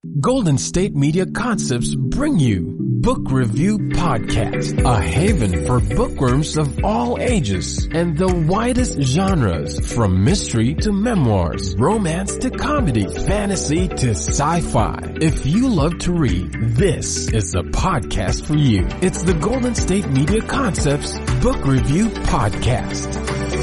Golden State Media Concepts bring you Book Review Podcast, a haven for bookworms of all ages and the widest genres, from mystery to memoirs, romance to comedy, fantasy to sci-fi. If you love to read, this is the podcast for you. It's the Golden State Media Concepts Book Review Podcast.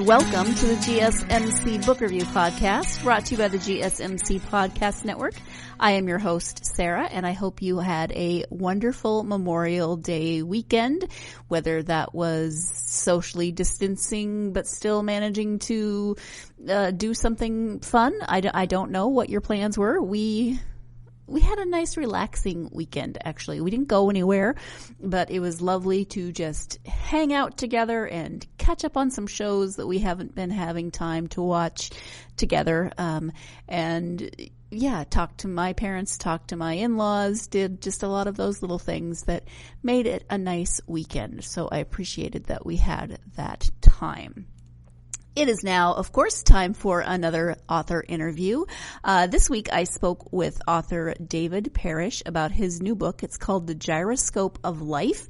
Welcome to the GSMC Book Review Podcast, brought to you by the GSMC Podcast Network. I am your host, Sarah, and I hope you had a wonderful Memorial Day weekend, whether that was socially distancing but still managing to do something fun. I don't know what your plans were. We had a nice relaxing weekend, actually. We didn't go anywhere, but it was lovely to just hang out together and catch up on some shows that we haven't been having time to watch together. And yeah, talked to my parents, talked to my in-laws, did just a lot of those little things that made it a nice weekend. So I appreciated that we had that time. It is now, of course, time for another author interview. This week I spoke with author David Parrish about his new book. It's called The Gyroscope of Life.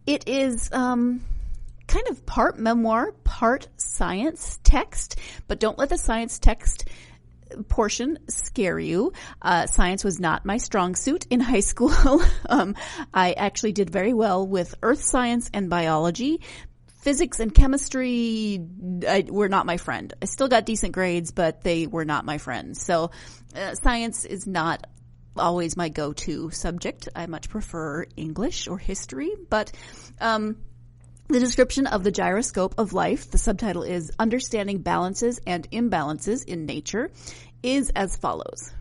It is kind of part memoir, part science text, but don't let the science text portion scare you. Science was not my strong suit in high school. I actually did very well with earth science and biology. Physics and chemistry were not my friend. I still got decent grades, but they were not my friends. So science is not always my go-to subject. I much prefer English or history. But the description of the Gyroscope of Life, the subtitle is Understanding Balances and Imbalances in Nature, is as follows.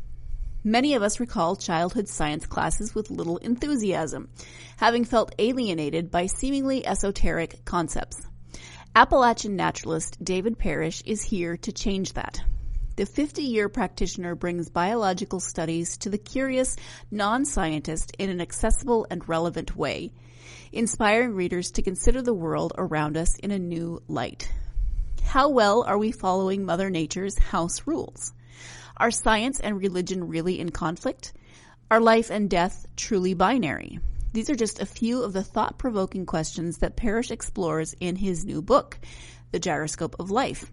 Many of us recall childhood science classes with little enthusiasm, having felt alienated by seemingly esoteric concepts. Appalachian naturalist David Parrish is here to change that. The 50-year practitioner brings biological studies to the curious non-scientist in an accessible and relevant way, inspiring readers to consider the world around us in a new light. How well are we following Mother Nature's house rules? Are science and religion really in conflict? Are life and death truly binary? These are just a few of the thought-provoking questions that Parrish explores in his new book, The Gyroscope of Life.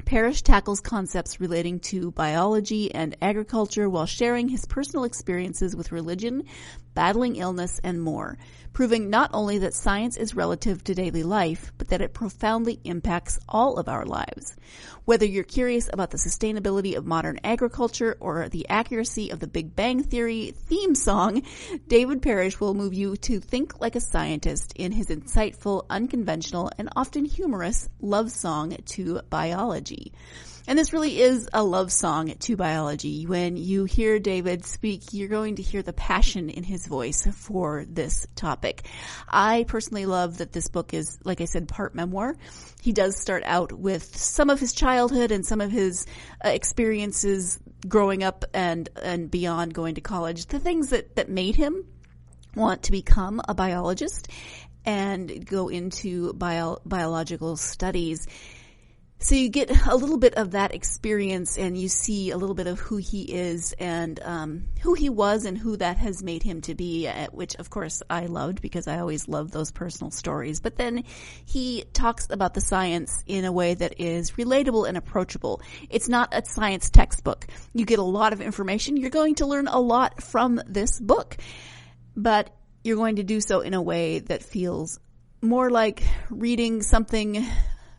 Parrish tackles concepts relating to biology and agriculture while sharing his personal experiences with religion, battling illness, and more, proving not only that science is relative to daily life, but that it profoundly impacts all of our lives. Whether you're curious about the sustainability of modern agriculture or the accuracy of the Big Bang Theory theme song, David Parrish will move you to think like a scientist in his insightful, unconventional, and often humorous love song to biology. And this really is a love song to biology. When you hear David speak, you're going to hear the passion in his voice for this topic. I personally love that this book is, like I said, part memoir. He does start out with some of his childhood and some of his experiences growing up and beyond going to college, the things that made him want to become a biologist and go into biological studies. So you get a little bit of that experience and you see a little bit of who he is and who he was and who that has made him to be, which of course I loved because I always love those personal stories. But then he talks about the science in a way that is relatable and approachable. It's not a science textbook. You get a lot of information. You're going to learn a lot from this book, but you're going to do so in a way that feels more like reading something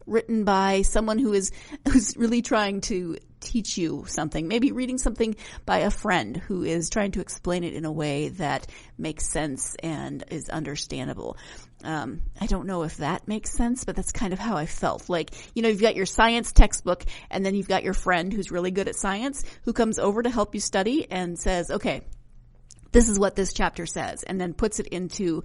written by someone who's really trying to teach you something. Maybe reading something by a friend who is trying to explain it in a way that makes sense and is understandable. I don't know if that makes sense, but that's kind of how I felt. Like, you know, you've got your science textbook and then you've got your friend who's really good at science who comes over to help you study and says, okay, this is what this chapter says, and then puts it into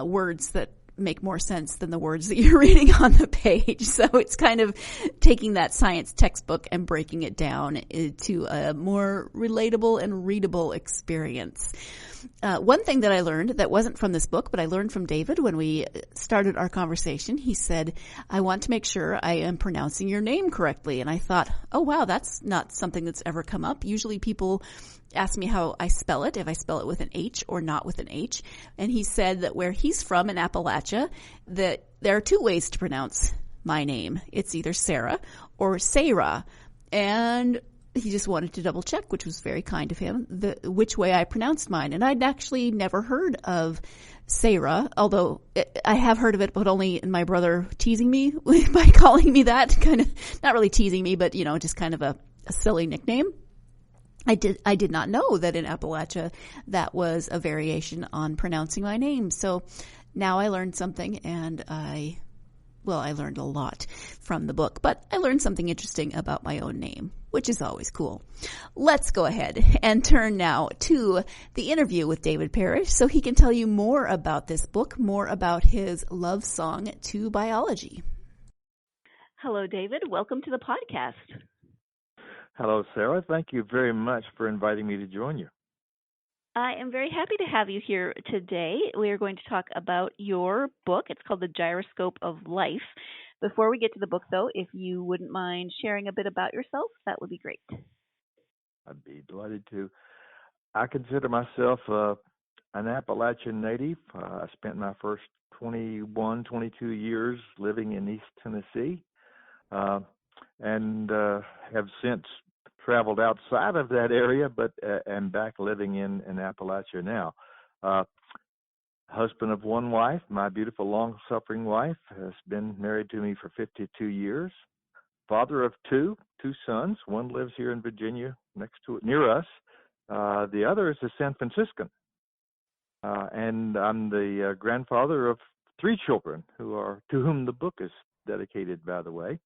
words that make more sense than the words that you're reading on the page. So it's kind of taking that science textbook and breaking it down into a more relatable and readable experience. One thing that I learned that wasn't from this book, but I learned from David when we started our conversation, he said, I want to make sure I am pronouncing your name correctly. And I thought, oh, wow, that's not something that's ever come up. Usually people ask me how I spell it, if I spell it with an H or not with an H. And he said that where he's from in Appalachia, that there are two ways to pronounce my name. It's either Sarah or Sarah. And he just wanted to double check, which was very kind of him, which way I pronounced mine. And I'd actually never heard of Sarah, although I have heard of it, but only in my brother teasing me by calling me that, kind of, not really teasing me, but, just kind of a silly nickname. I did not know that in Appalachia that was a variation on pronouncing my name. So now I learned something, and I learned a lot from the book, but I learned something interesting about my own name, which is always cool. Let's go ahead and turn now to the interview with David Parrish so he can tell you more about this book, more about his love song to biology. Hello, David. Welcome to the podcast. Hello, Sarah. Thank you very much for inviting me to join you. I am very happy to have you here today. We are going to talk about your book. It's called The Gyroscope of Life. Before we get to the book, though, if you wouldn't mind sharing a bit about yourself, that would be great. I'd be delighted to. I consider myself an Appalachian native. I spent my first 22 years living in East Tennessee and have since traveled outside of that area, but am back living in Appalachia now. Husband of one wife, my beautiful, long-suffering wife, has been married to me for 52 years. Father of two sons. One lives here in Virginia, near us. The other is a San Franciscan, and I'm the grandfather of three children to whom the book is dedicated, by the way.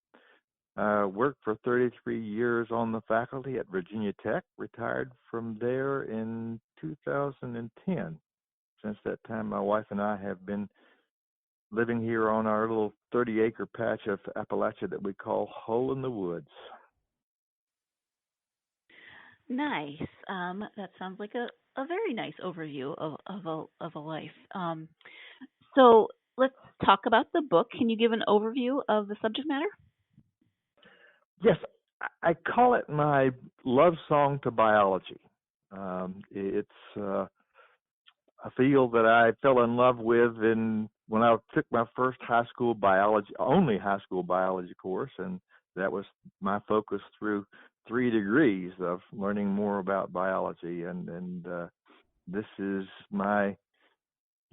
Worked for 33 years on the faculty at Virginia Tech, retired from there in 2010. Since that time, my wife and I have been living here on our little 30-acre patch of Appalachia that we call Hole in the Woods. Nice. That sounds like a very nice overview of a life. So let's talk about the book. Can you give an overview of the subject matter? Yes, I call it my love song to biology. It's a field that I fell in love with when I took my first only high school biology course, and that was my focus through 3 degrees of learning more about biology. And this is my,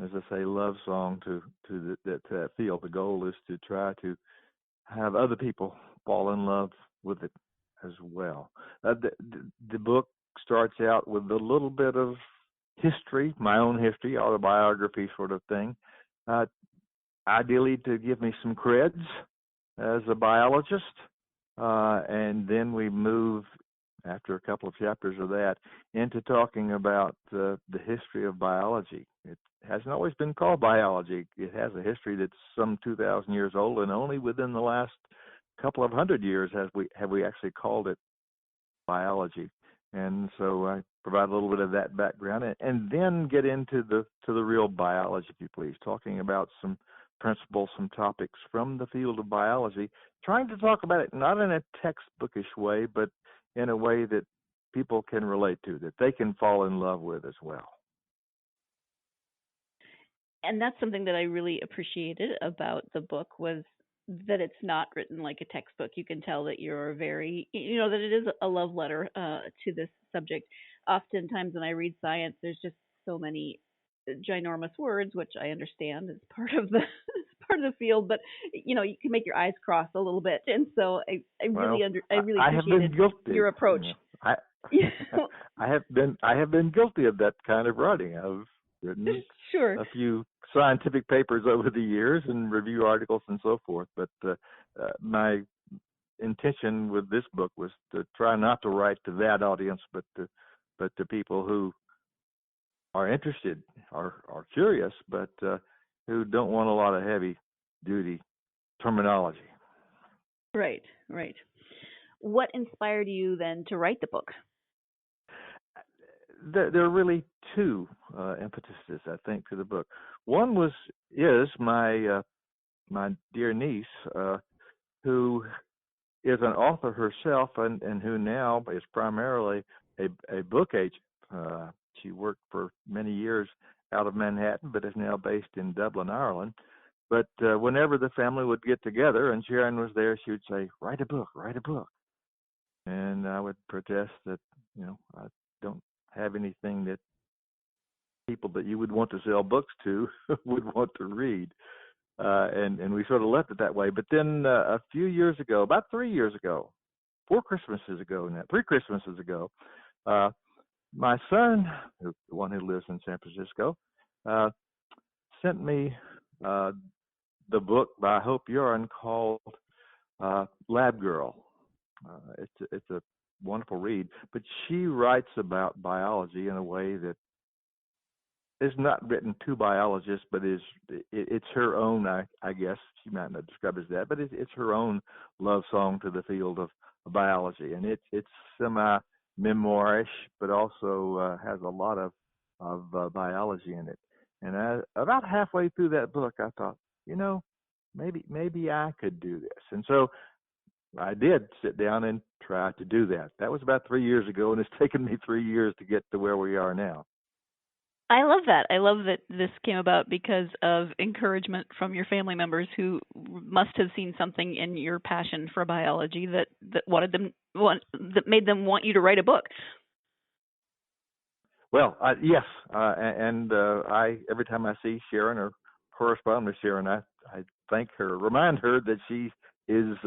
as I say, love song to that field. The goal is to try to have other people fall in love with it as well. The book starts out with a little bit of history, my own history, autobiography sort of thing, ideally to give me some creds as a biologist, and then we move, after a couple of chapters of that, into talking about the history of biology. It hasn't always been called biology. It has a history that's some 2,000 years old, and only within the last couple of hundred years have we actually called it biology. And so I provide a little bit of that background, and then get into the real biology, if you please, talking about some principles, some topics from the field of biology, trying to talk about it not in a textbookish way, but in a way that people can relate to, that they can fall in love with as well. And that's something that I really appreciated about the book, was that it's not written like a textbook. You can tell that you're that it is a love letter to this subject. Oftentimes when I read science, there's just so many ginormous words, which I understand is part of the field, but you can make your eyes cross a little bit. And so I really appreciated your approach. I have been guilty of that kind of writing. I've written sure. a few scientific papers over the years and review articles and so forth, but my intention with this book was to try not to write to that audience, but to people who are interested, are curious, but who don't want a lot of heavy-duty terminology. Right. What inspired you then to write the book? There are really two impetuses, I think, to the book. One is my dear niece, who is an author herself and who now is primarily a book agent. She worked for many years out of Manhattan, but is now based in Dublin, Ireland. But whenever the family would get together and Sharon was there, she would say, write a book. And I would protest that, I don't have anything that people that you would want to sell books to would want to read. And we sort of left it that way. But then a few years ago, about 3 years ago, 3 Christmases ago, my son, the one who lives in San Francisco, sent me the book by Hope Uren called Lab Girl. It's a wonderful read, but she writes about biology in a way that is not written to biologists, but it's her own, I guess she might not describe it as that, but it's her own love song to the field of biology, and it's semi-memoirish, but also has a lot of biology in it. And about halfway through that book, I thought, maybe I could do this, and so I did sit down and try to do that. That was about 3 years ago, and it's taken me 3 years to get to where we are now. I love that. I love that this came about because of encouragement from your family members who must have seen something in your passion for biology that made them want you to write a book. Well, yes, and I every time I see Sharon or correspond with Sharon, I thank her, remind her that she is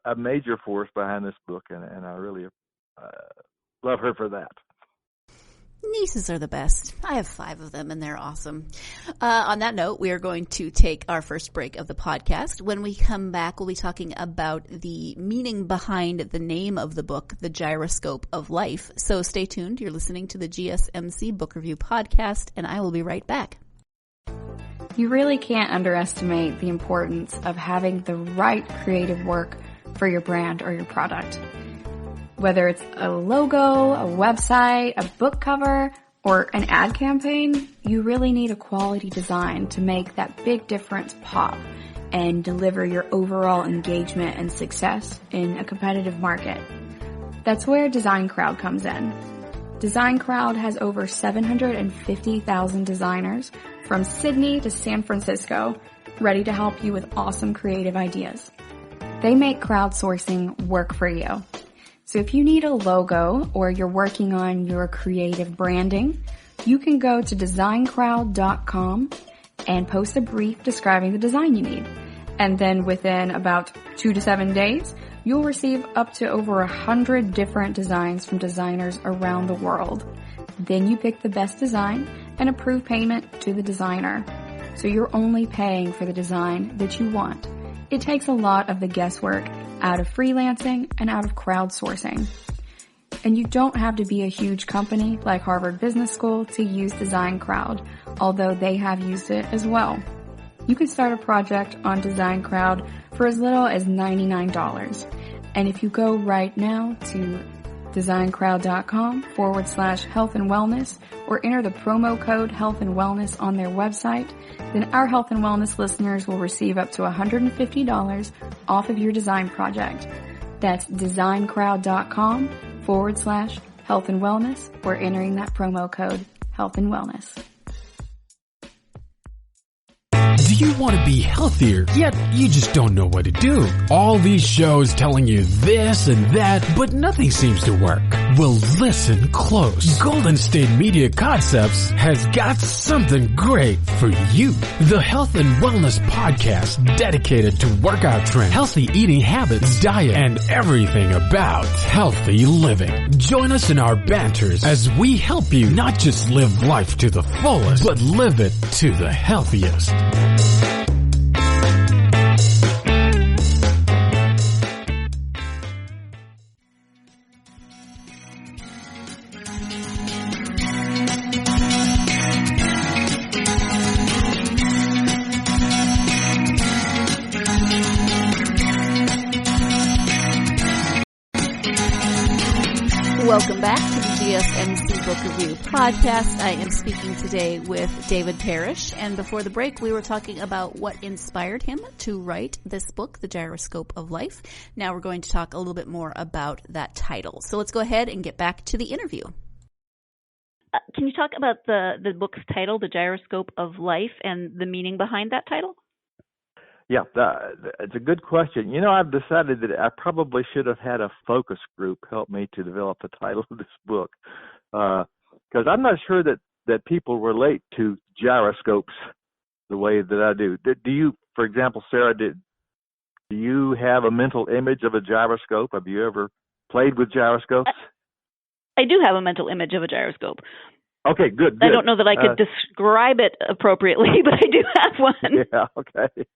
a major force behind this book, and I really love her for that. Nieces are the best. I have 5 of them, and they're awesome. On that note, we are going to take our first break of the podcast. When we come back, we'll be talking about the meaning behind the name of the book, The Gyroscope of Life. So stay tuned. You're listening to the GSMC Book Review Podcast, and I will be right back. You really can't underestimate the importance of having the right creative work for your brand or your product. Whether it's a logo, a website, a book cover, or an ad campaign, you really need a quality design to make that big difference pop and deliver your overall engagement and success in a competitive market. That's where Design Crowd comes in. Design Crowd has over 750,000 designers from Sydney to San Francisco ready to help you with awesome creative ideas. They make crowdsourcing work for you. So if you need a logo or you're working on your creative branding, you can go to designcrowd.com and post a brief describing the design you need. And then within about 2 to 7 days, you'll receive up to over 100 different designs from designers around the world. Then you pick the best design and approve payment to the designer. So you're only paying for the design that you want. It takes a lot of the guesswork out of freelancing and out of crowdsourcing. And you don't have to be a huge company like Harvard Business School to use Design Crowd, although they have used it as well. You can start a project on Design Crowd for as little as $99. And if you go right now to designcrowd.com/health and wellness or enter the promo code health and wellness on their website, then our health and wellness listeners will receive up to $150 off of your design project. That's designcrowd.com/health and wellness or entering that promo code health and wellness. Do you want to be healthier, yet you just don't know what to do? All these shows telling you this and that, but nothing seems to work. Well, listen close. Golden State Media Concepts has got something great for you. The Health and Wellness Podcast, dedicated to workout trends, healthy eating habits, diet, and everything about healthy living. Join us in our banters as we help you not just live life to the fullest, but live it to the healthiest. Welcome back to the GSMC Book Review Podcast. I am speaking today with David Parrish, and before the break we were talking about what inspired him to write this book, The Gyroscope of Life. Now we're going to talk a little bit more about that title. So let's go ahead and get back to the interview. Can you talk about the book's title, The Gyroscope of Life, and the meaning behind that title? Yeah, it's a good question. You know, I've decided that I probably should have had a focus group help me to develop the title of this book, because I'm not sure that people relate to gyroscopes the way that I do. Do you, for example, Sarah, do you have a mental image of a gyroscope? Have you ever played with gyroscopes? I do have a mental image of a gyroscope. Okay, good. I don't know that I could describe it appropriately, but I do have one. Yeah, okay.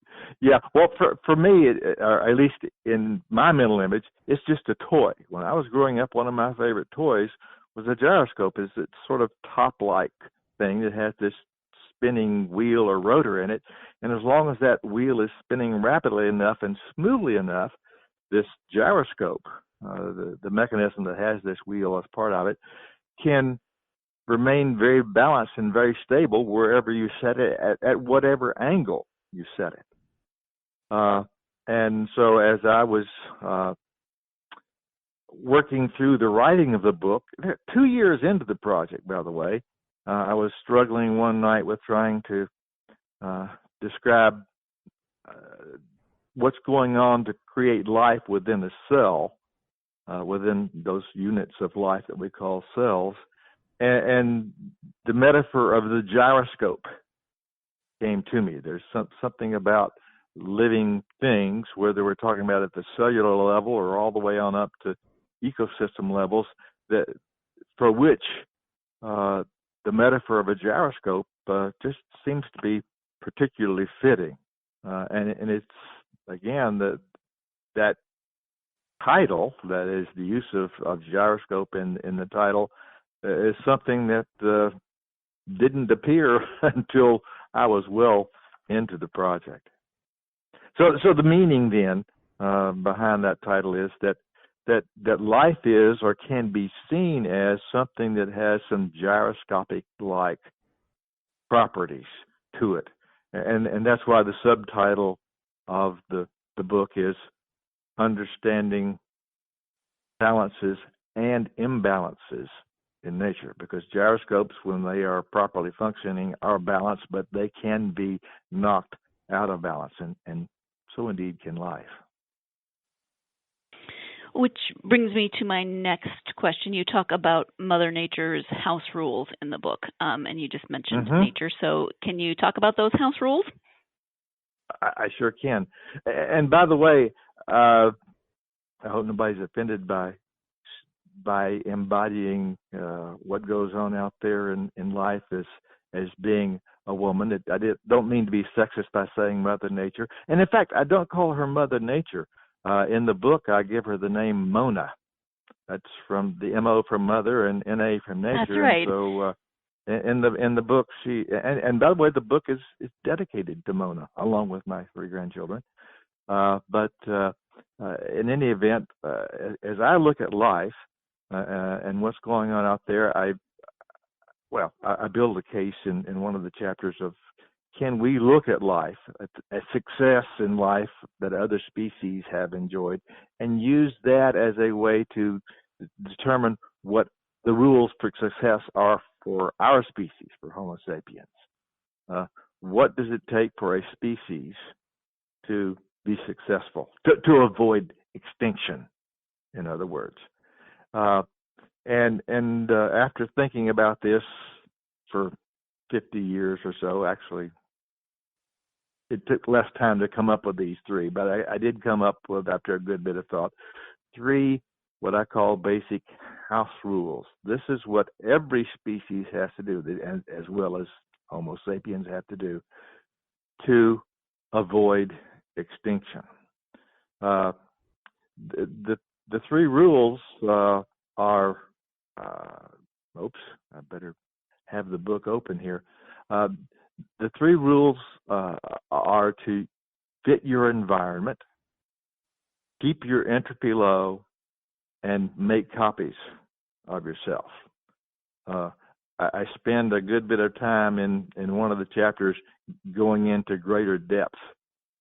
Yeah, well, for me, or at least in my mental image, it's just a toy. When I was growing up, one of my favorite toys was a gyroscope. It's a sort of top-like thing that has this spinning wheel or rotor in it, and as long as that wheel is spinning rapidly enough and smoothly enough, this gyroscope, the mechanism that has this wheel as part of it, can remain very balanced and very stable wherever you set it, at whatever angle you set it. And so as I was working through the writing of the book, 2 years into the project, by the way, I was struggling one night with trying to describe what's going on to create life within a cell, within those units of life that we call cells. And the metaphor of the gyroscope came to me. There's something about living things, whether we're talking about at the cellular level or all the way on up to ecosystem levels, that for which the metaphor of a gyroscope just seems to be particularly fitting. And it's, again, that title, that is the use of gyroscope in the title, is something that didn't appear until I was well into the project. So the meaning then behind that title is that life is or can be seen as something that has some gyroscopic-like properties to it, and that's why the subtitle of the book is Understanding Balances and Imbalances in Nature, because gyroscopes, when they are properly functioning, are balanced, but they can be knocked out of balance, and so indeed can life. Which brings me to my next question. You talk about Mother Nature's house rules in the book, and you just mentioned nature. So can you talk about those house rules? I sure can. And by the way, I hope nobody's offended by embodying what goes on out there in life as being a woman. I don't mean to be sexist by saying Mother Nature. And in fact, I don't call her Mother Nature. In the book, I give her the name Mona. That's from the M-O from Mother and N-A from Nature. That's right. And so in the book, she and by the way, the book is dedicated to Mona, along with my 3 grandchildren. But in any event, as I look at life and what's going on out there, I build a case in one of the chapters of, can we look at life, at success in life that other species have enjoyed, and use that as a way to determine what the rules for success are for our species, for Homo sapiens. What does it take for a species to be successful, to avoid extinction, in other words? And after thinking about this for 50 years or so, actually, it took less time to come up with these 3, but I did come up with, after a good bit of thought, 3 what I call basic house rules. This is what every species has to do, as well as Homo sapiens have to do, to avoid extinction. The 3 rules are, oops, I better have the book open here. The 3 rules are to fit your environment, keep your entropy low, and make copies of yourself. I spend a good bit of time in one of the chapters going into greater depth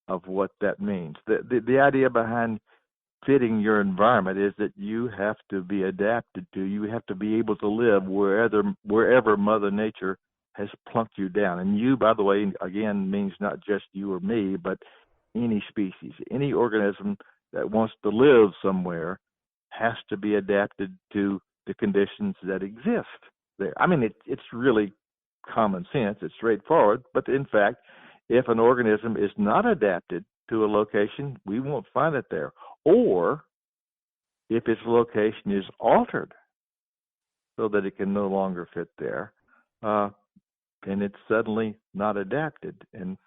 of what that means. The idea behind fitting your environment is that you have to be adapted to, you have to be able to live wherever Mother Nature has plunked you down. And you, by the way, again, means not just you or me, but any species, any organism that wants to live somewhere has to be adapted to the conditions that exist there. I mean, it's really common sense, it's straightforward, but in fact, if an organism is not adapted to a location, we won't find it there. Or if its location is altered so that it can no longer fit there, then it's suddenly not adapted. And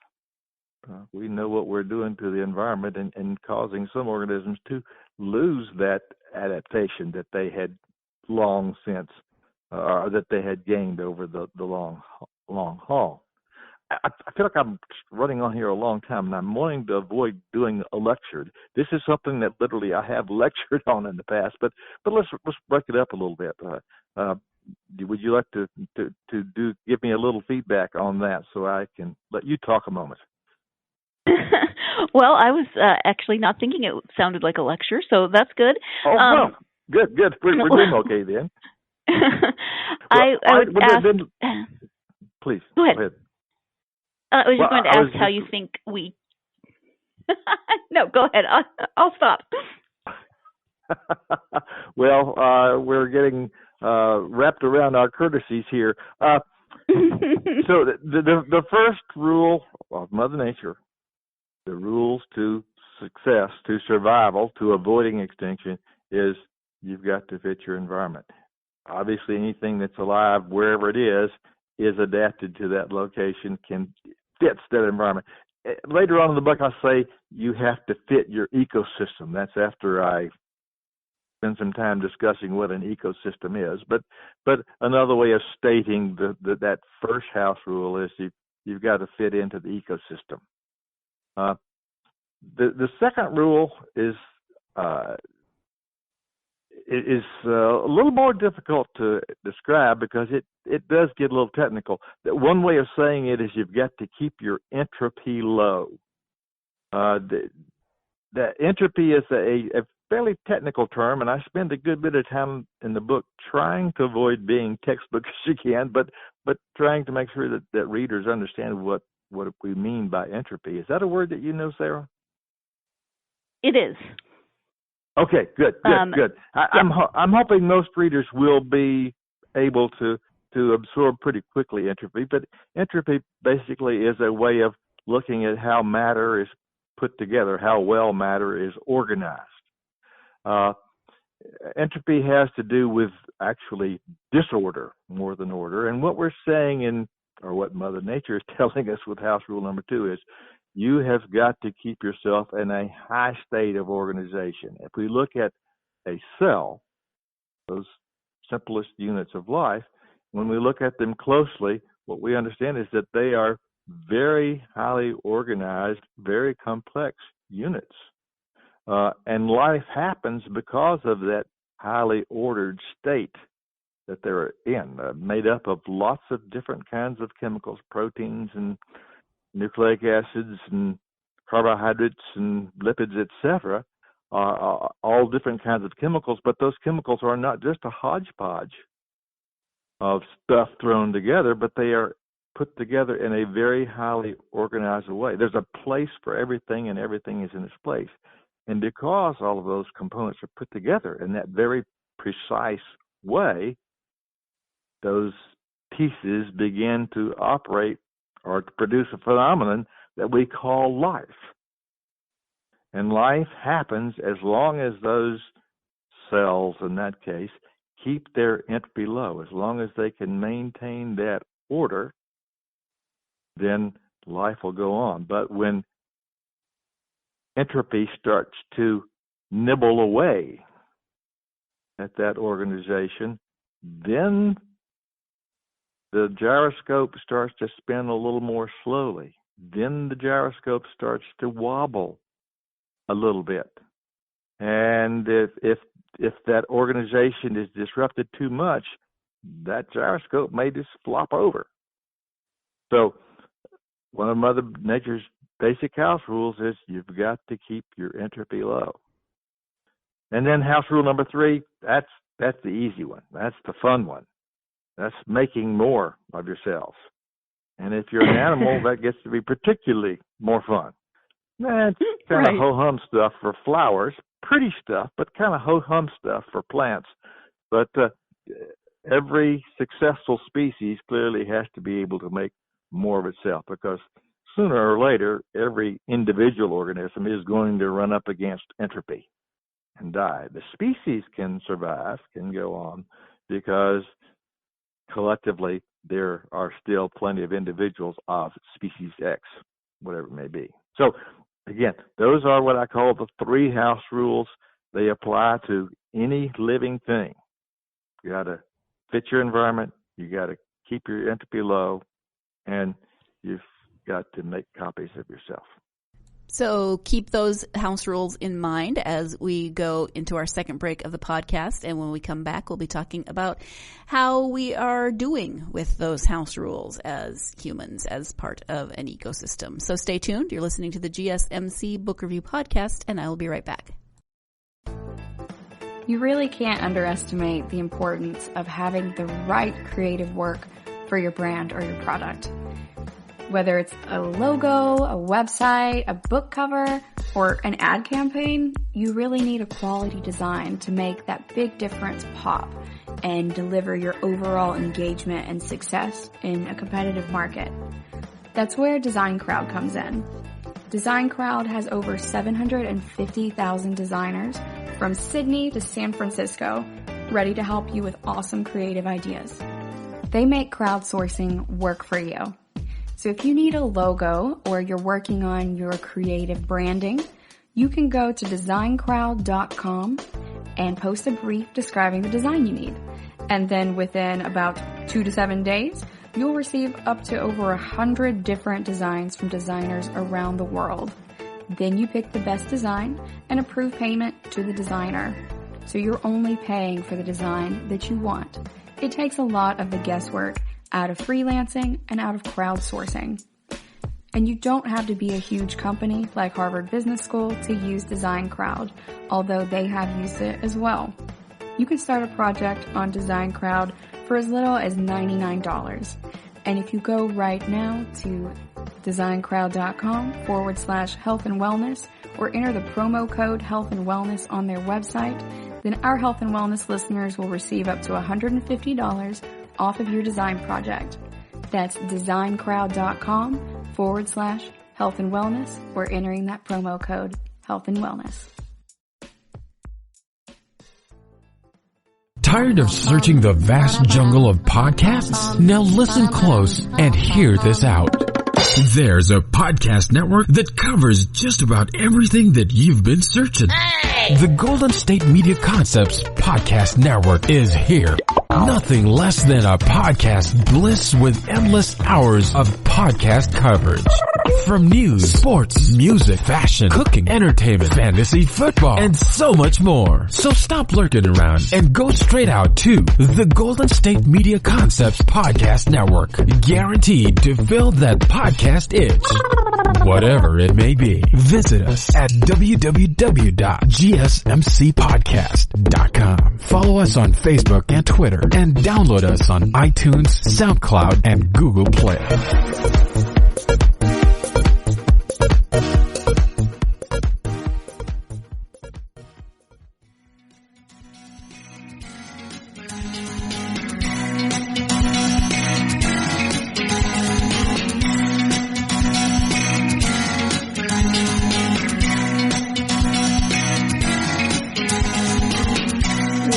we know what we're doing to the environment and causing some organisms to lose that adaptation that they had long since, or that they had gained over the long haul. I feel like I'm running on here a long time, and I'm wanting to avoid doing a lecture. This is something that literally I have lectured on in the past, but let's break it up a little bit. Would you like to give me a little feedback on that so I can let you talk a moment? Well, I was actually not thinking it sounded like a lecture, so that's good. Oh, well, good. We're doing okay then. I would ask. Please go ahead. I was just going to ask how you think we. No, go ahead. I'll stop. Well, we're getting wrapped around our courtesies here. So the first rule of Mother Nature, the rules to success, to survival, to avoiding extinction, is you've got to fit your environment. Obviously, anything that's alive, wherever it is adapted to that location, fits that environment. Later on in the book, I say you have to fit your ecosystem. That's after I spend some time discussing what an ecosystem is. But another way of stating that first house rule is you've got to fit into the ecosystem. The second rule is a little more difficult to describe because it does get a little technical. One way of saying it is you've got to keep your entropy low. That entropy is a fairly technical term, and I spend a good bit of time in the book trying to avoid being textbook as you can, but trying to make sure that readers understand what we mean by entropy. Is that a word that you know, Sarah? It is. Okay, good. I'm hoping most readers will be able to absorb pretty quickly entropy, but entropy basically is a way of looking at how matter is put together, how well matter is organized. Entropy has to do with actually disorder more than order, and what we're saying or what Mother Nature is telling us with house rule number 2 is you have got to keep yourself in a high state of organization. If we look at a cell, those simplest units of life, when we look at them closely, what we understand is that they are very highly organized, very complex units. And life happens because of that highly ordered state that they're in, made up of lots of different kinds of chemicals, proteins and nucleic acids and carbohydrates and lipids, etc., all different kinds of chemicals, but those chemicals are not just a hodgepodge of stuff thrown together, but they are put together in a very highly organized way. There's a place for everything, and everything is in its place. And because all of those components are put together in that very precise way, those pieces begin to operate or to produce a phenomenon that we call life. And life happens as long as those cells, in that case, keep their entropy low. As long as they can maintain that order, then life will go on. But when entropy starts to nibble away at that organization, then the gyroscope starts to spin a little more slowly. Then the gyroscope starts to wobble a little bit. And if if that organization is disrupted too much, that gyroscope may just flop over. So one of Mother Nature's basic house rules is you've got to keep your entropy low. And then house rule number 3, that's the easy one. That's the fun one. That's making more of yourselves. And if you're an animal, that gets to be particularly more fun. That's kind of ho-hum stuff for flowers, pretty stuff, but kind of ho-hum stuff for plants. But every successful species clearly has to be able to make more of itself, because sooner or later, every individual organism is going to run up against entropy and die. The species can survive, can go on, because collectively there are still plenty of individuals of species X, whatever it may be. So again, those are what I call the 3 house rules. They apply to any living thing. You got to fit your environment, you got to keep your entropy low, and you've got to make copies of yourself. So keep those house rules in mind as we go into our second break of the podcast. And when we come back, we'll be talking about how we are doing with those house rules as humans, as part of an ecosystem. So stay tuned. You're listening to the GSMC Book Review Podcast, and I will be right back. You really can't underestimate the importance of having the right creative work for your brand or your product. Whether it's a logo, a website, a book cover, or an ad campaign, you really need a quality design to make that big difference pop and deliver your overall engagement and success in a competitive market. That's where Design Crowd comes in. Design Crowd has over 750,000 designers from Sydney to San Francisco ready to help you with awesome creative ideas. They make crowdsourcing work for you. So if you need a logo or you're working on your creative branding, you can go to designcrowd.com and post a brief describing the design you need. And then within about 2 to 7 days, you'll receive up to over 100 different designs from designers around the world. Then you pick the best design and approve payment to the designer. So you're only paying for the design that you want. It takes a lot of the guesswork out of freelancing and out of crowdsourcing. And you don't have to be a huge company like Harvard Business School to use Design Crowd, although they have used it as well. You can start a project on Design Crowd for as little as $99. And if you go right now to designcrowd.com/health and wellness or enter the promo code health and wellness on their website, then our health and wellness listeners will receive up to $150 off of your design project. That's designcrowd.com/health and wellness or entering that promo code health and wellness. Tired of searching the vast jungle of podcasts? Now listen close and hear this out. There's a podcast network that covers just about everything that you've been searching. The Golden State Media Concepts Podcast Network is here. Nothing less than a podcast bliss with endless hours of podcast coverage. From news, sports, music, fashion, cooking, entertainment, fantasy, football, and so much more. So stop lurking around and go straight out to the Golden State Media Concepts Podcast Network. Guaranteed to fill that podcast itch. Whatever it may be. Visit us at www.gsmcpodcast.com. Follow us on Facebook and Twitter, and download us on iTunes, SoundCloud, and Google Play.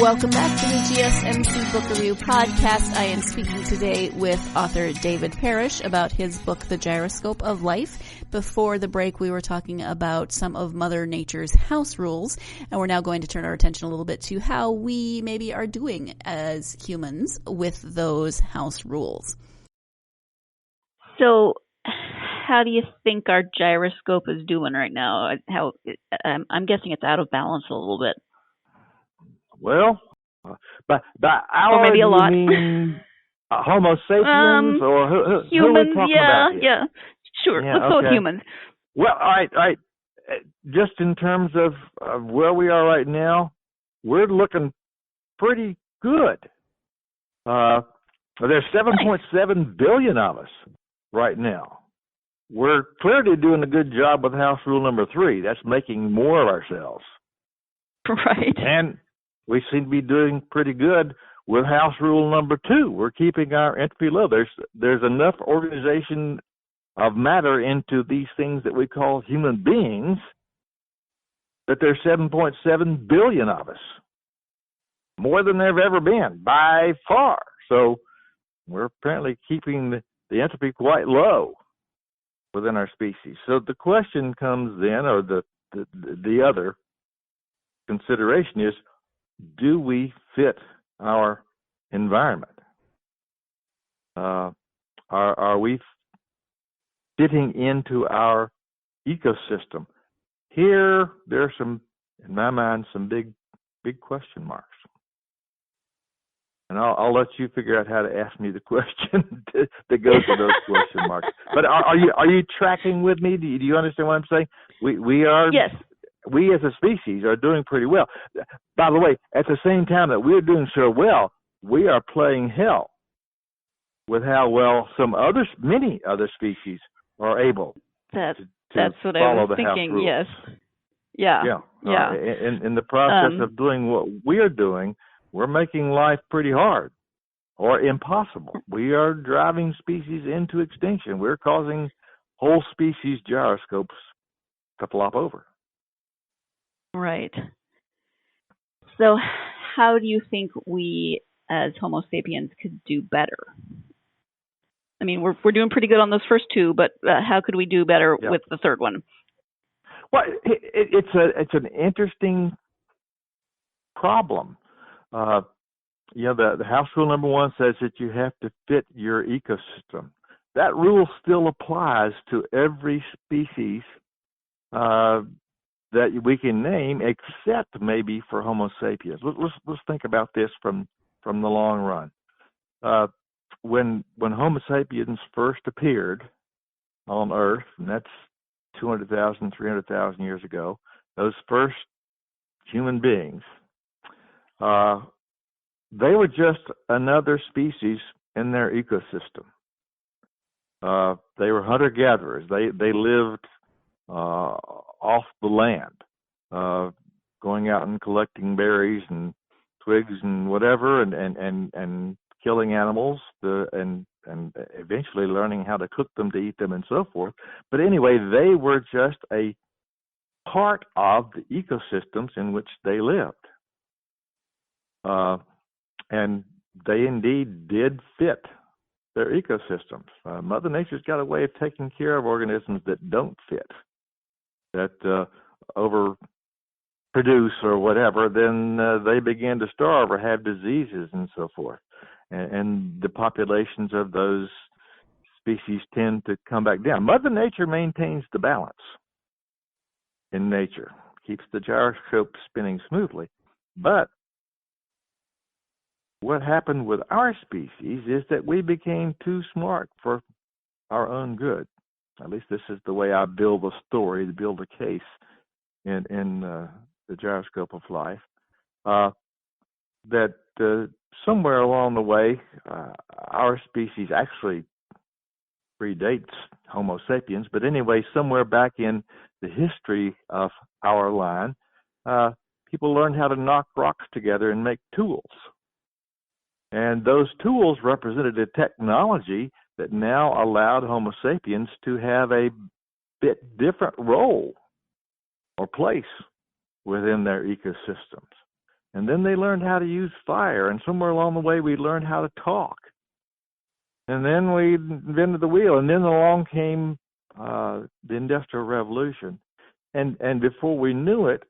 Welcome back to the GSMC Book Review Podcast. I am speaking today with author David Parrish about his book, The Gyroscope of Life. Before the break, we were talking about some of Mother Nature's house rules, and we're now going to turn our attention a little bit to how we maybe are doing as humans with those house rules. So, how do you think our gyroscope is doing right now? I'm guessing it's out of balance a little bit. Well, by our, or maybe a lot. Do you mean Homo sapiens, or who are we Humans, talking about here? yeah. Sure, Yeah, let's go with okay. humans. Well, all right. Just in terms of where we are right now, we're looking pretty good. There's 7.7 billion of us right now. We're clearly doing a good job with house rule number 3. That's making more of ourselves. Right. And we seem to be doing pretty good with house rule number 2. We're keeping our entropy low. There's enough organization of matter into these things that we call human beings that there's 7.7 billion of us. More than there have ever been, by far. So we're apparently keeping the entropy quite low within our species. So the question comes then, or the other consideration is, do we fit our environment? Are we fitting into our ecosystem? Here, there are some, in my mind, some big question marks. And I'll let you figure out how to ask me the question that goes with those question marks. But are you tracking with me? Do you understand what I'm saying? We are. Yes. We as a species are doing pretty well. By the way, at the same time that we're doing so well, we are playing hell with how well many other species are able to that's what follow I was the thinking. house rules. Yes. Yeah. In the process of doing what we are doing, we're making life pretty hard or impossible. We are driving species into extinction. We're causing whole species gyroscopes to flop over. Right. So how do you think we as Homo sapiens could do better? I mean, we're doing pretty good on those first 2, but how could we do better with the third one? Well, it's an interesting problem. The house rule number 1 says that you have to fit your ecosystem. That rule still applies to every species that we can name, except maybe for Homo sapiens. Let's think about this from the long run. When Homo sapiens first appeared on Earth, and that's 200,000, 300,000 years ago, those first human beings, they were just another species in their ecosystem. They were hunter-gatherers. They lived off the land, going out and collecting berries and twigs and whatever, and killing animals, and eventually learning how to cook them to eat them and so forth. But anyway, they were just a part of the ecosystems in which they lived. And they indeed did fit their ecosystems. Mother Nature's got a way of taking care of organisms that don't fit, that overproduce or whatever. Then they begin to starve or have diseases and so forth. And the populations of those species tend to come back down. Mother Nature maintains the balance in nature, keeps the gyroscope spinning smoothly. But what happened with our species is that we became too smart for our own good. At least this is the way I build a story, to build a case in the Gyroscope of Life. That somewhere along the way, our species actually predates Homo sapiens, but anyway, somewhere back in the history of our line, people learned how to knock rocks together and make tools. And those tools represented a technology that now allowed Homo sapiens to have a bit different role or place within their ecosystems. And then they learned how to use fire, and somewhere along the way we learned how to talk. And then we invented the wheel, and then along came the Industrial Revolution. And before we knew it,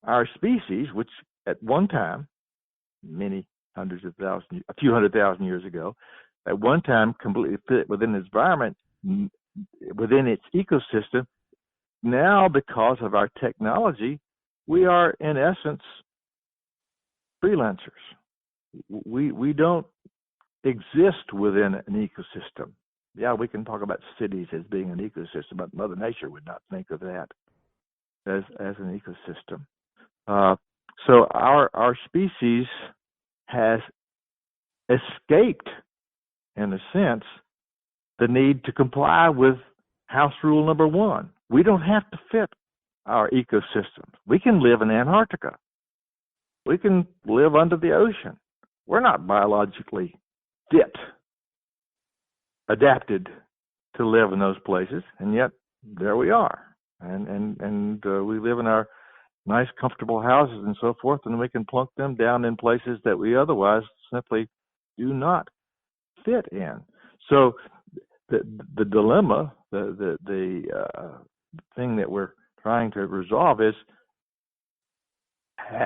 our species, which at one time, a few hundred thousand years ago, at one time completely fit within its environment, within its ecosystem, now because of our technology, we are in essence freelancers. We don't exist within an ecosystem. Yeah, we can talk about cities as being an ecosystem, but Mother Nature would not think of that as an ecosystem. So our species has escaped, in a sense, the need to comply with house rule number 1. We don't have to fit our ecosystems. We can live in Antarctica. We can live under the ocean. We're not biologically fit, adapted to live in those places, and yet there we are. And we live in our nice, comfortable houses and so forth, and we can plunk them down in places that we otherwise simply do not fit in. So the dilemma, the thing that we're trying to resolve is,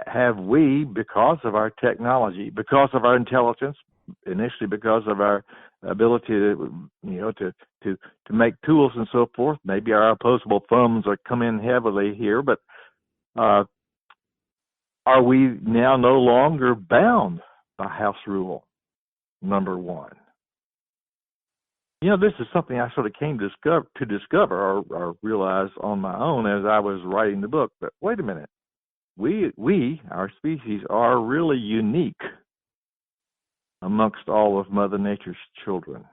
have we, because of our technology, because of our intelligence, initially because of our ability to make tools and so forth, maybe our opposable thumbs are come in heavily here, but are we now no longer bound by house rule number 1? This is something I sort of came to discover or realize on my own as I was writing the book. But wait a minute. We, our species, are really unique amongst all of Mother Nature's children,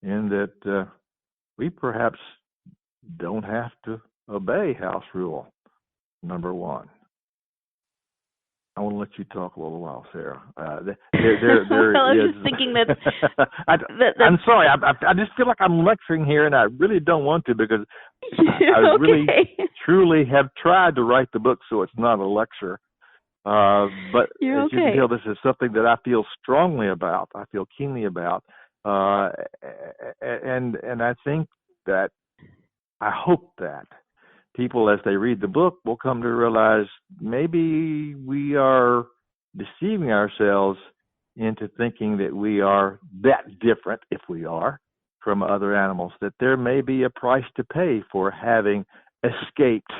in that we perhaps don't have to obey house rule number 1. I want to let you talk a little while, Sarah. There well, I was is... just thinking that... I'm sorry. I just feel like I'm lecturing here, and I really don't want to, because I really, truly have tried to write the book so it's not a lecture. But You're as you can tell, this is something that I feel strongly about. I feel keenly about. And I think that, I hope that people, as they read the book, will come to realize maybe we are deceiving ourselves into thinking that we are that different, if we are, from other animals, that there may be a price to pay for having escaped,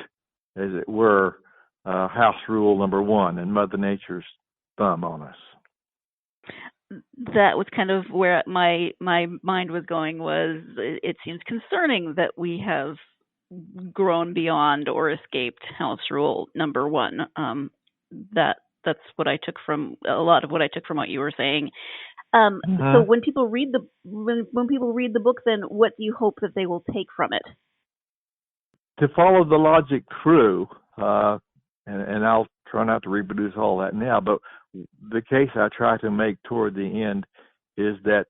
as it were, house rule number 1 and Mother Nature's thumb on us. That was kind of where my mind was going. Was it seems concerning that we have grown beyond or escaped house rule number 1. That's what I took from a lot of what I took from what you were saying. So when people read the book, then what do you hope that they will take from it? To follow the logic through, and I'll try not to reproduce all that now, but the case I try to make toward the end is that,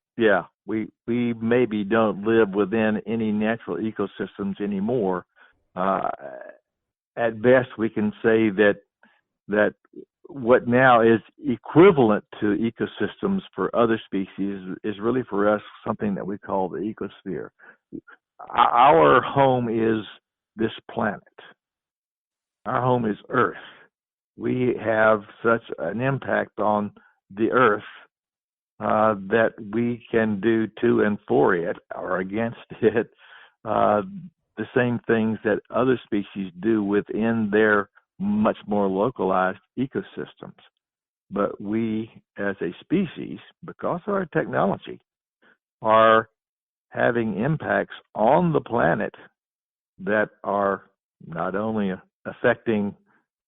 we maybe don't live within any natural ecosystems anymore. At best, we can say that what now is equivalent to ecosystems for other species is really for us something that we call the ecosphere. Our home is this planet. Our home is Earth. We have such an impact on the Earth that we can do to and for it, or against it, the same things that other species do within their much more localized ecosystems. But we, as a species, because of our technology, are having impacts on the planet that are not only affecting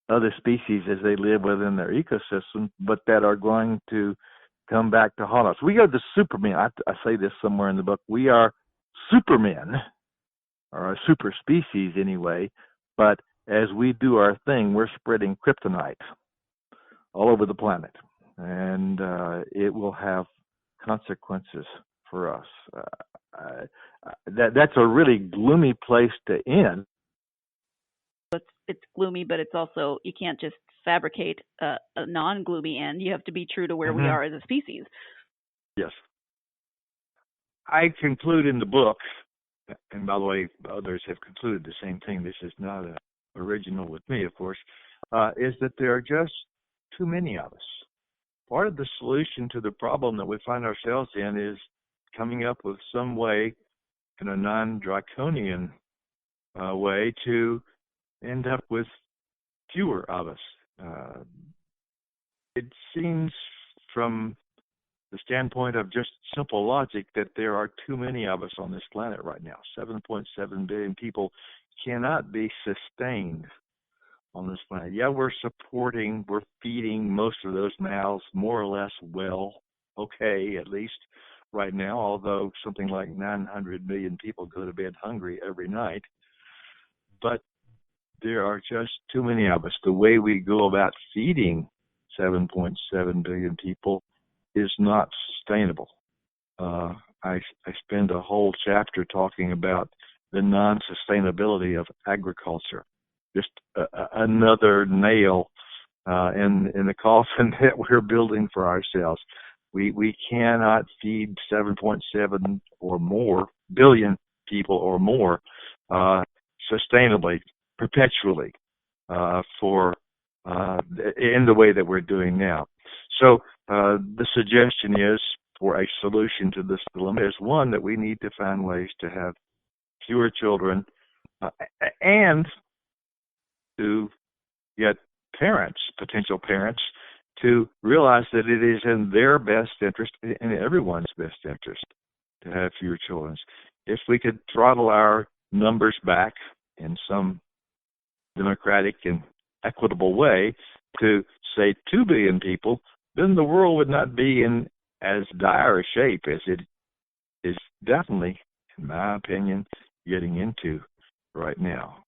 other species as they live within their ecosystem, but that are going to come back to haunt us. We are the supermen. I say this somewhere in the book. We are supermen, or a super species anyway, but as we do our thing, we're spreading kryptonite all over the planet, and it will have consequences for us. That's a really gloomy place to end. It's gloomy, but it's also, you can't just fabricate a non-gloomy end. You have to be true to where we are as a species. Yes. I conclude in the book, and by the way, others have concluded the same thing. This is not original with me, of course, is that there are just too many of us. Part of the solution to the problem that we find ourselves in is coming up with some way, in a non-draconian way, to end up with fewer of us. it seems from the standpoint of just simple logic that there are too many of us on this planet right now. 7.7 billion people cannot be sustained on this planet. Yeah, we're feeding most of those mouths more or less well, okay, at least right now, although something like 900 million people go to bed hungry every night. But there are just too many of us. The way we go about feeding 7.7 billion people is not sustainable. I spend a whole chapter talking about the non-sustainability of agriculture. Just another nail in the coffin that we're building for ourselves. We cannot feed 7.7 or more billion people or more sustainably, perpetually, in the way that we're doing now. So the suggestion is, for a solution to this dilemma, is one, that we need to find ways to have fewer children and to get potential parents, to realize that it is in their best interest, in everyone's best interest, to have fewer children. If we could throttle our numbers back in some democratic and equitable way to, say, 2 billion people, then the world would not be in as dire a shape as it is definitely, in my opinion, getting into right now.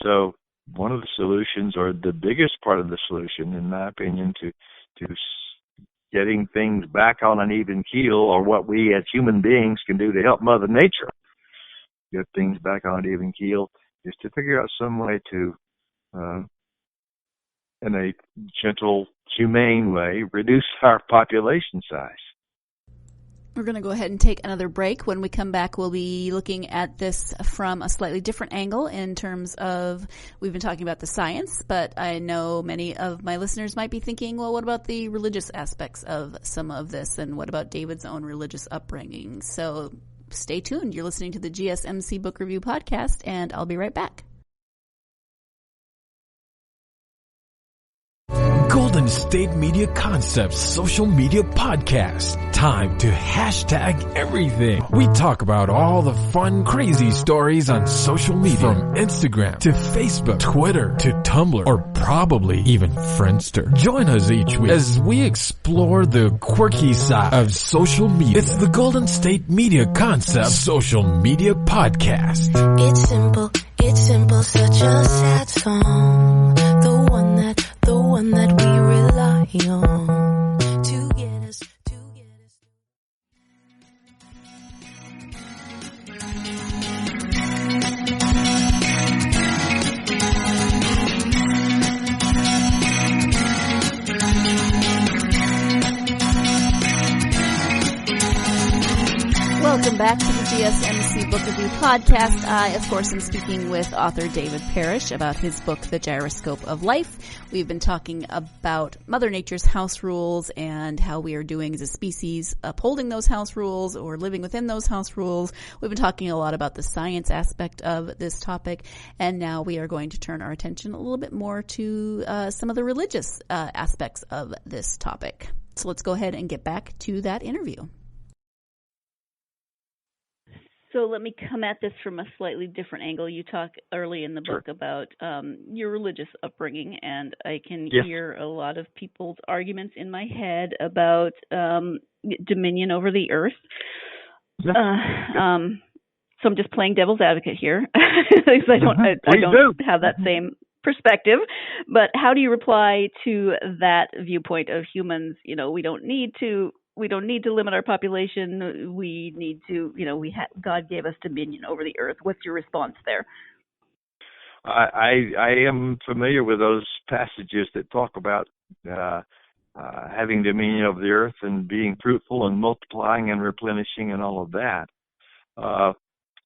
So one of the solutions, or the biggest part of the solution, in my opinion, to getting things back on an even keel, or what we as human beings can do to help Mother Nature get things back on an even keel, is to figure out some way to, in a gentle, humane way, reduce our population size. We're going to go ahead and take another break. When we come back, we'll be looking at this from a slightly different angle in terms of, we've been talking about the science, but I know many of my listeners might be thinking, well, what about the religious aspects of some of this, and what about David's own religious upbringing? So stay tuned. You're listening to the GSMC Book Review Podcast, and I'll be right back. Golden State Media Concepts Social Media Podcast. Time to hashtag everything. We talk about all the fun, crazy stories on social media. From Instagram to Facebook, Twitter to Tumblr, or probably even Friendster. Join us each week as we explore the quirky side of social media. It's the Golden State Media Concepts Social Media Podcast. It's simple, such a sad song. The one that we rely on to get us. Welcome back to the GSMC Book Review Podcast. I, of course, am speaking with author David Parrish about his book, The Gyroscope of Life. We've been talking about Mother Nature's house rules and how we are doing as a species upholding those house rules or living within those house rules. We've been talking a lot about the science aspect of this topic, and now we are going to turn our attention a little bit more to some of the religious aspects of this topic. So let's go ahead and get back to that interview. So let me come at this from a slightly different angle. You talk early in the book about your religious upbringing, and I can hear a lot of people's arguments in my head about dominion over the earth. So I'm just playing devil's advocate here, because I don't have that same perspective. But how do you reply to that viewpoint of humans? You know, we don't need to limit our population. We need to, God gave us dominion over the earth. What's your response there? I am familiar with those passages that talk about having dominion over the earth and being fruitful and multiplying and replenishing and all of that.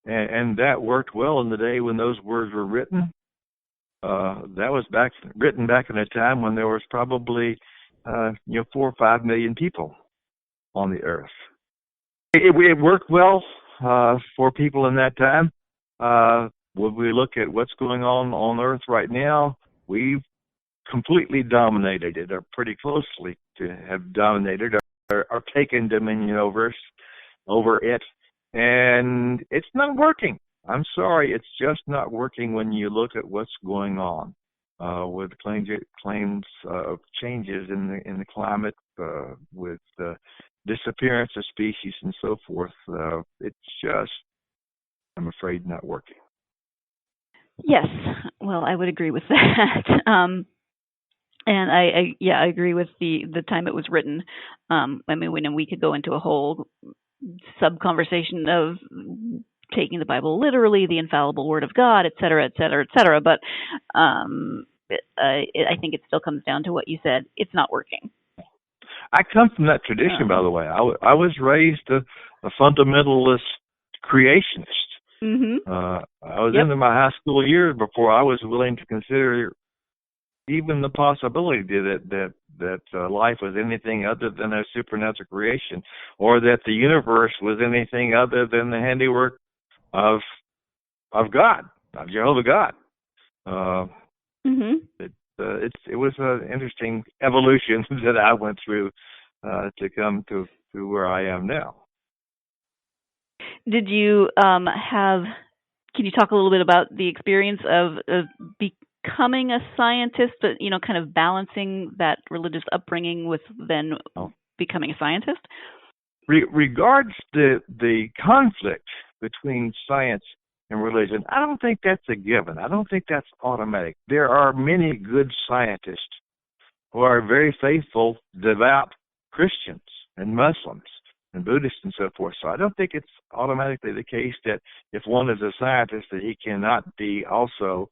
And that worked well in the day when those words were written. That was written back in a time when there was probably 4 or 5 million people on the earth. It worked well for people in that time. When we look at what's going on earth right now, we've completely dominated it, or pretty closely to have dominated or taken dominion over it, and it's not working. I'm sorry, it's just not working when you look at what's going on with claims of changes in the climate, with disappearance of species and so forth. It's just, I'm afraid, not working. Yes, well, I would agree with that. And I agree with the time it was written. I mean, we could go into a whole sub-conversation of taking the Bible literally, the infallible Word of God, et cetera, et cetera, et cetera. But I think it still comes down to what you said. It's not working. I come from that tradition, by the way. I was raised a fundamentalist creationist. Mm-hmm. I was into my high school years before I was willing to consider even the possibility that life was anything other than a supernatural creation, or that the universe was anything other than the handiwork of God, of Jehovah God. It was an interesting evolution that I went through to come to where I am now. Did you can you talk a little bit about the experience of becoming a scientist, but, kind of balancing that religious upbringing with then becoming a scientist? Regards the conflict between science and religion, I don't think that's a given. I don't think that's automatic. There are many good scientists who are very faithful, devout Christians and Muslims and Buddhists and so forth. So I don't think it's automatically the case that if one is a scientist that he cannot be also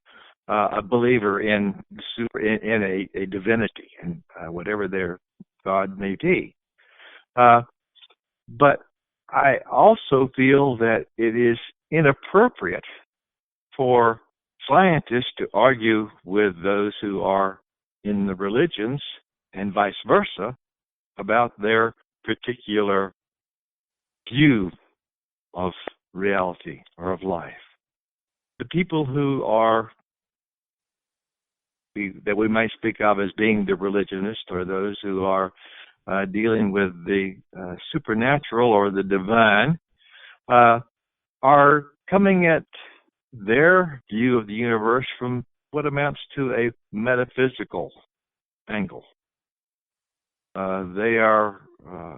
a believer in a divinity and whatever their God may be. But I also feel that it is inappropriate for scientists to argue with those who are in the religions and vice versa about their particular view of reality or of life. The people who are that we might speak of as being the religionists, or those who are dealing with the supernatural or the divine, are coming at their view of the universe from what amounts to a metaphysical angle. They are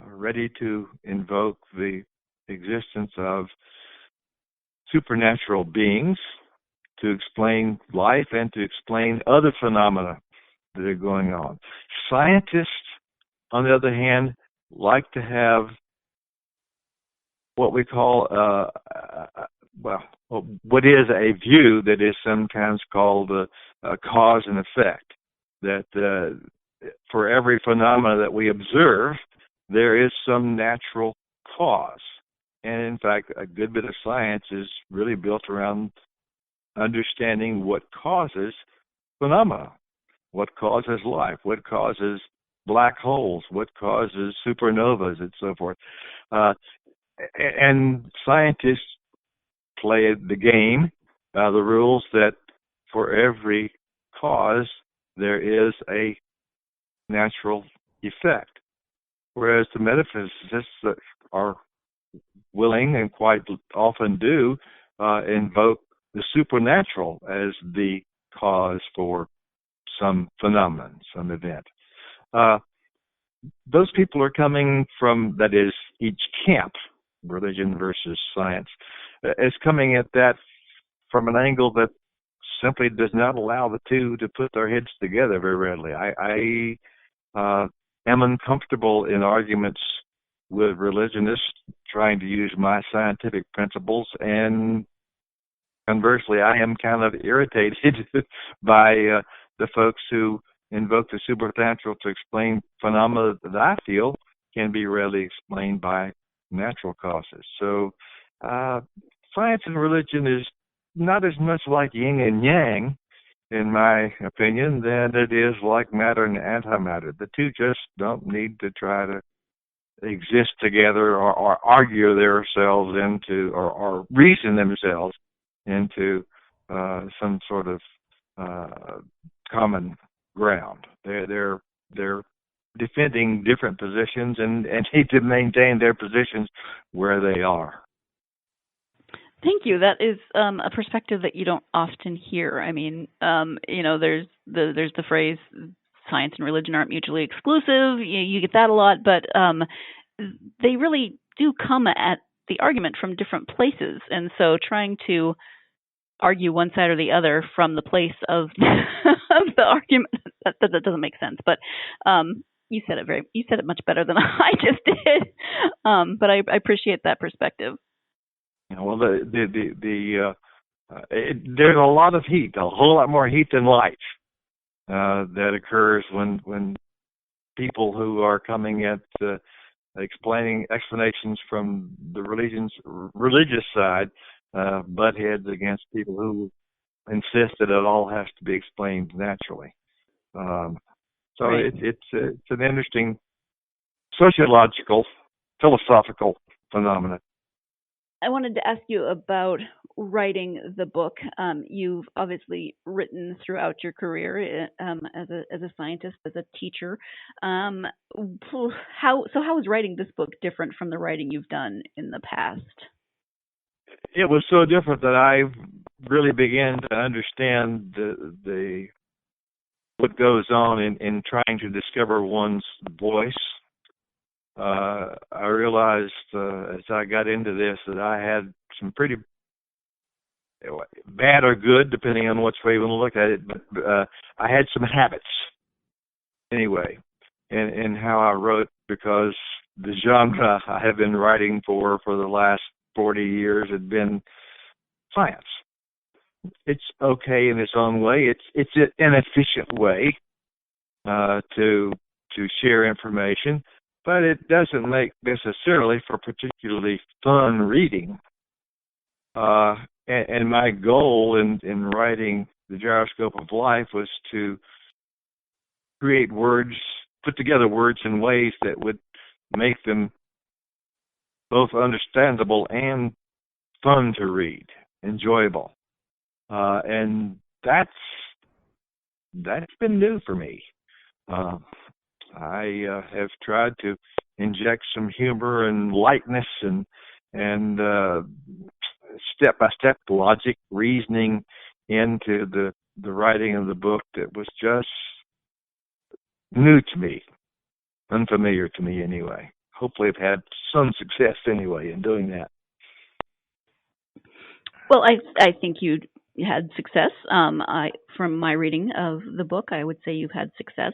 ready to invoke the existence of supernatural beings to explain life and to explain other phenomena that are going on. Scientists, on the other hand, like to have what we call, what is a view that is sometimes called a cause and effect, that for every phenomena that we observe, there is some natural cause. And in fact, a good bit of science is really built around understanding what causes phenomena, what causes life, what causes black holes, what causes supernovas, and so forth. And scientists play the game, the rules that for every cause there is a natural effect, whereas the metaphysicists are willing and quite often do invoke the supernatural as the cause for some phenomenon, some event. Those people are coming from, that is, each camp, religion versus science, is coming at that from an angle that simply does not allow the two to put their heads together very readily. I am uncomfortable in arguments with religionists trying to use my scientific principles, and conversely, I am kind of irritated by the folks who invoke the supernatural to explain phenomena that I feel can be readily explained by natural causes. So science and religion is not as much like yin and yang, in my opinion, than it is like matter and antimatter. The two just don't need to try to exist together or argue themselves into or reason themselves into some sort of common ground. They're defending different positions and need to maintain their positions where they are. Thank you. That is a perspective that you don't often hear. I mean, there's the phrase "science and religion aren't mutually exclusive." You get that a lot, but they really do come at the argument from different places, and so trying to argue one side or the other from the place of of the argument that doesn't make sense. But you said it much better than I just did. But I appreciate that perspective. Well, there's a lot of heat, a whole lot more heat than light that occurs when people who are coming at explaining explanations from the religious side butt heads against people who insist that it all has to be explained naturally. Right. It's an interesting sociological, philosophical phenomenon. I wanted to ask you about writing the book. You've obviously written throughout your career as a scientist, as a teacher. How is writing this book different from the writing you've done in the past? It was so different that I really began to understand the what goes on in trying to discover one's voice. I realized as I got into this that I had some pretty bad or good, depending on which way you want to look at it, but I had some habits anyway in how I wrote, because the genre I have been writing for the last 40 years had been science. It's okay in its own way. It's an efficient way to share information, but it doesn't make necessarily for particularly fun reading. And my goal in writing the Gyroscope of Life was to create words, put together words in ways that would make them both understandable and fun to read, enjoyable. And that's been new for me. I have tried to inject some humor and lightness and step-by-step logic, reasoning into the writing of the book that was just new to me, unfamiliar to me anyway. Hopefully I've had some success anyway in doing that. Well, I think you had success. From my reading of the book, I would say you've had success.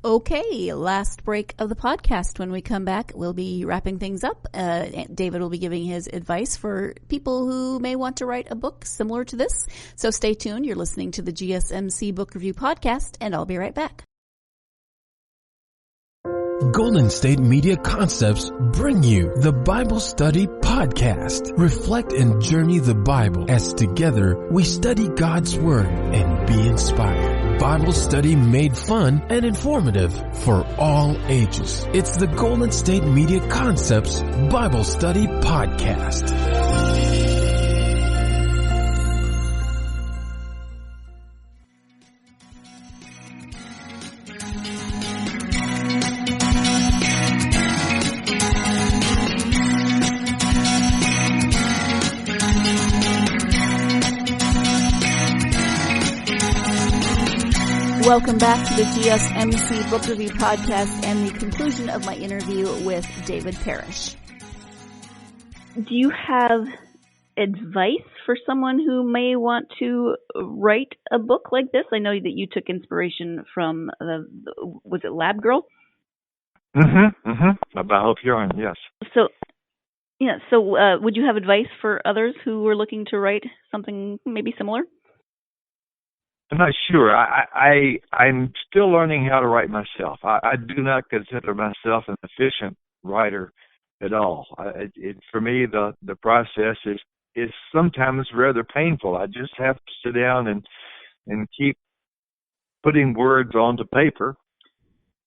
Okay, last break of the podcast. When we come back, we'll be wrapping things up. David will be giving his advice for people who may want to write a book similar to this. So stay tuned. You're listening to the GSMC Book Review Podcast, and I'll be right back. Golden State Media Concepts bring you the Bible Study Podcast. Reflect and journey the Bible as together we study God's Word and be inspired. Bible study made fun and informative for all ages. It's the Golden State Media Concepts Bible Study Podcast. Welcome back to the GSMC Book Review Podcast and the conclusion of my interview with David Parrish. Do you have advice for someone who may want to write a book like this? I know that you took inspiration from was it Lab Girl? About Hope Yarn, yes. So would you have advice for others who were looking to write something maybe similar? I'm not sure. I'm still learning how to write myself. I do not consider myself an efficient writer at all. For me, the process is sometimes rather painful. I just have to sit down and keep putting words onto paper,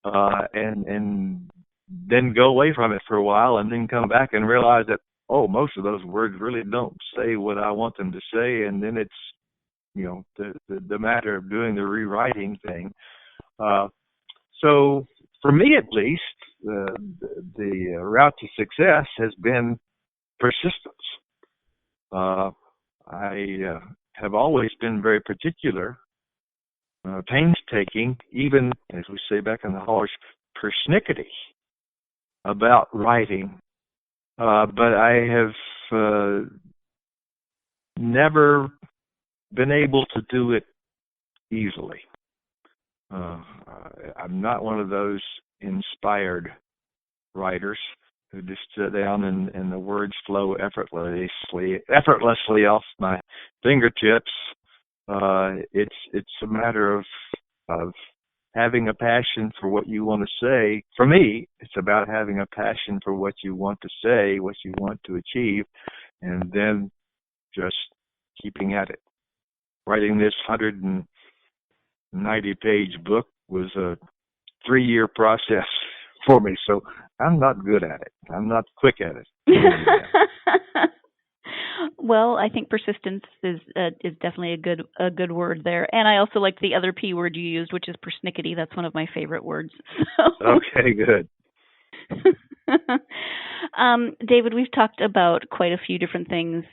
and then go away from it for a while, and then come back and realize that most of those words really don't say what I want them to say, and then it's the matter of doing the rewriting thing. So for me, at least, the route to success has been persistence. I have always been very particular, painstaking, even, as we say back in the hollers, persnickety about writing. But I have never been able to do it easily. I'm not one of those inspired writers who just sit down and the words flow effortlessly off my fingertips. It's a matter of having a passion for what you want to say. For me, it's about having a passion for what you want to say, what you want to achieve, and then just keeping at it. Writing this 190-page book was a 3-year process for me, so I'm not good at it. I'm not quick at it. Well, I think persistence is definitely a good word there, and I also like the other P word you used, which is persnickety. That's one of my favorite words. So. Okay, good. David, we've talked about quite a few different things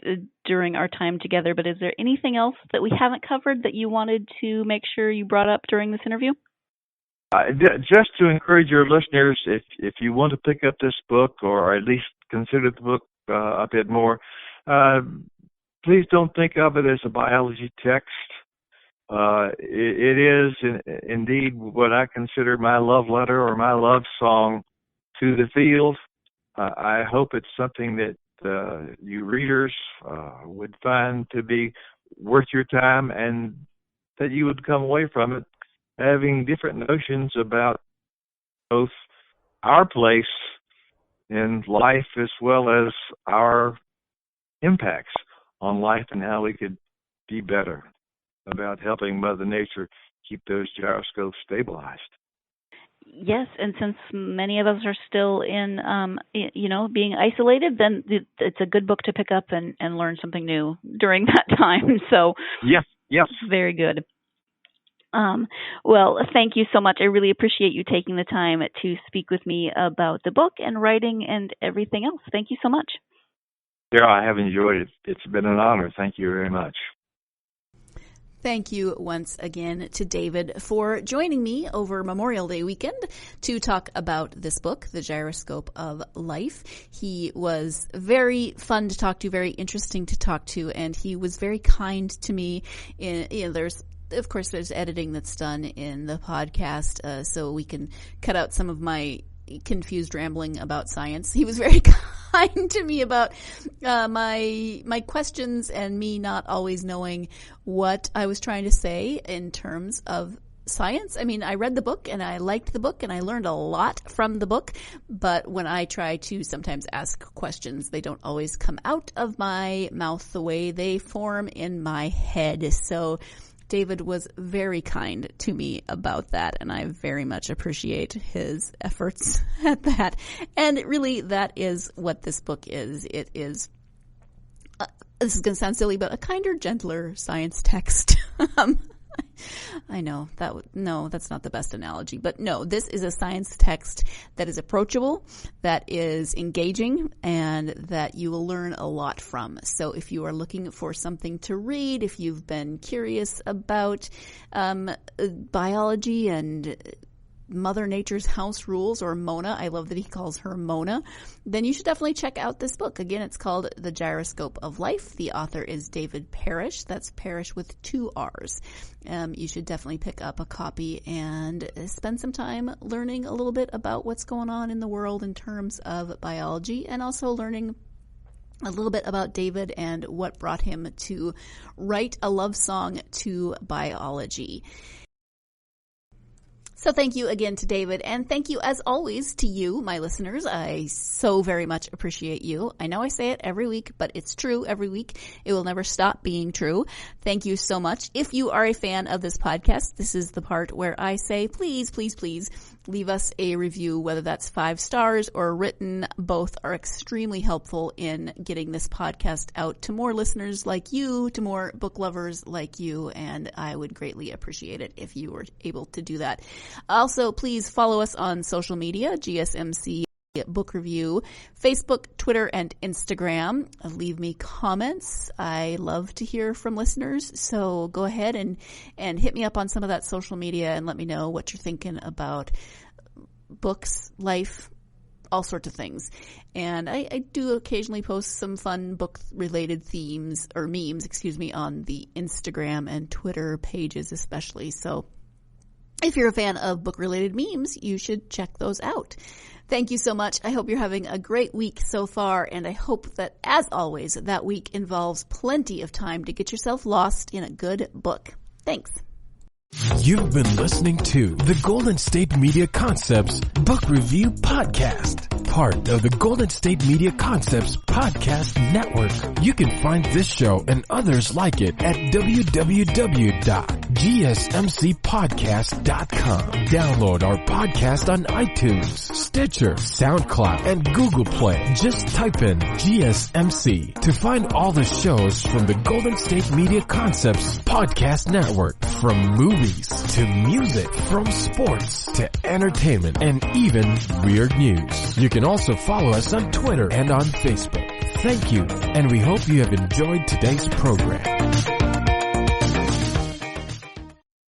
during our time together, but is there anything else that we haven't covered that you wanted to make sure you brought up during this interview? Just to encourage your listeners, if you want to pick up this book or at least consider the book a bit more, please don't think of it as a biology text. It is indeed what I consider my love letter or my love song to the field. I hope it's something that you readers would find to be worth your time, and that you would come away from it having different notions about both our place in life as well as our impacts on life and how we could be better about helping Mother Nature keep those gyroscopes stabilized. Yes, and since many of us are still in, being isolated, then it's a good book to pick up and learn something new during that time. So, yes, very good. Well, thank you so much. I really appreciate you taking the time to speak with me about the book and writing and everything else. Thank you so much. Sarah, I have enjoyed it. It's been an honor. Thank you very much. Thank you once again to David for joining me over Memorial Day weekend to talk about this book, The Gyroscope of Life. He was very fun to talk to, very interesting to talk to, and he was very kind to me. There's editing that's done in the podcast, so we can cut out some of my confused rambling about science. He was very kind to me about my questions and me not always knowing what I was trying to say in terms of science. I mean, I read the book and I liked the book and I learned a lot from the book, but when I try to sometimes ask questions, they don't always come out of my mouth the way they form in my head. So David was very kind to me about that, and I very much appreciate his efforts at that. And really, that is what this book is. It is, this is going to sound silly, but a kinder, gentler science text. I know that's not the best analogy, but no, this is a science text that is approachable, that is engaging, and that you will learn a lot from. So if you are looking for something to read, if you've been curious about biology and Mother Nature's house rules, or Mona, I love that he calls her Mona, then you should definitely check out this book. Again, it's called The Gyroscope of Life. The author is David Parrish. That's Parrish with 2 R's. You should definitely pick up a copy and spend some time learning a little bit about what's going on in the world in terms of biology, and also learning a little bit about David and what brought him to write a love song to biology. So thank you again to David, and thank you as always to you, my listeners. I so very much appreciate you. I know I say it every week, but it's true every week. It will never stop being true. Thank you so much. If you are a fan of this podcast, this is the part where I say, please, please, please leave us a review, whether that's 5 stars or written. Both are extremely helpful in getting this podcast out to more listeners like you, to more book lovers like you, and I would greatly appreciate it if you were able to do that. Also, please follow us on social media, GSMC Book Review, Facebook, Twitter, and Instagram. Leave me comments. I love to hear from listeners, so go ahead and hit me up on some of that social media and let me know what you're thinking about books, life, all sorts of things. And I do occasionally post some fun book-related themes, or memes, on the Instagram and Twitter pages especially. So if you're a fan of book-related memes, you should check those out. Thank you so much. I hope you're having a great week so far, and I hope that, as always, that week involves plenty of time to get yourself lost in a good book. Thanks. You've been listening to the Golden State Media Concepts Book Review Podcast, part of the Golden State Media Concepts Podcast Network. You can find this show and others like it at www.gsmcpodcast.com. Download our podcast on iTunes, Stitcher, SoundCloud, and Google Play. Just type in GSMC to find all the shows from the Golden State Media Concepts Podcast Network, from movies to music, from sports to entertainment, and even weird news. You can also follow us on Twitter and on Facebook. Thank you, and we hope you have enjoyed today's program.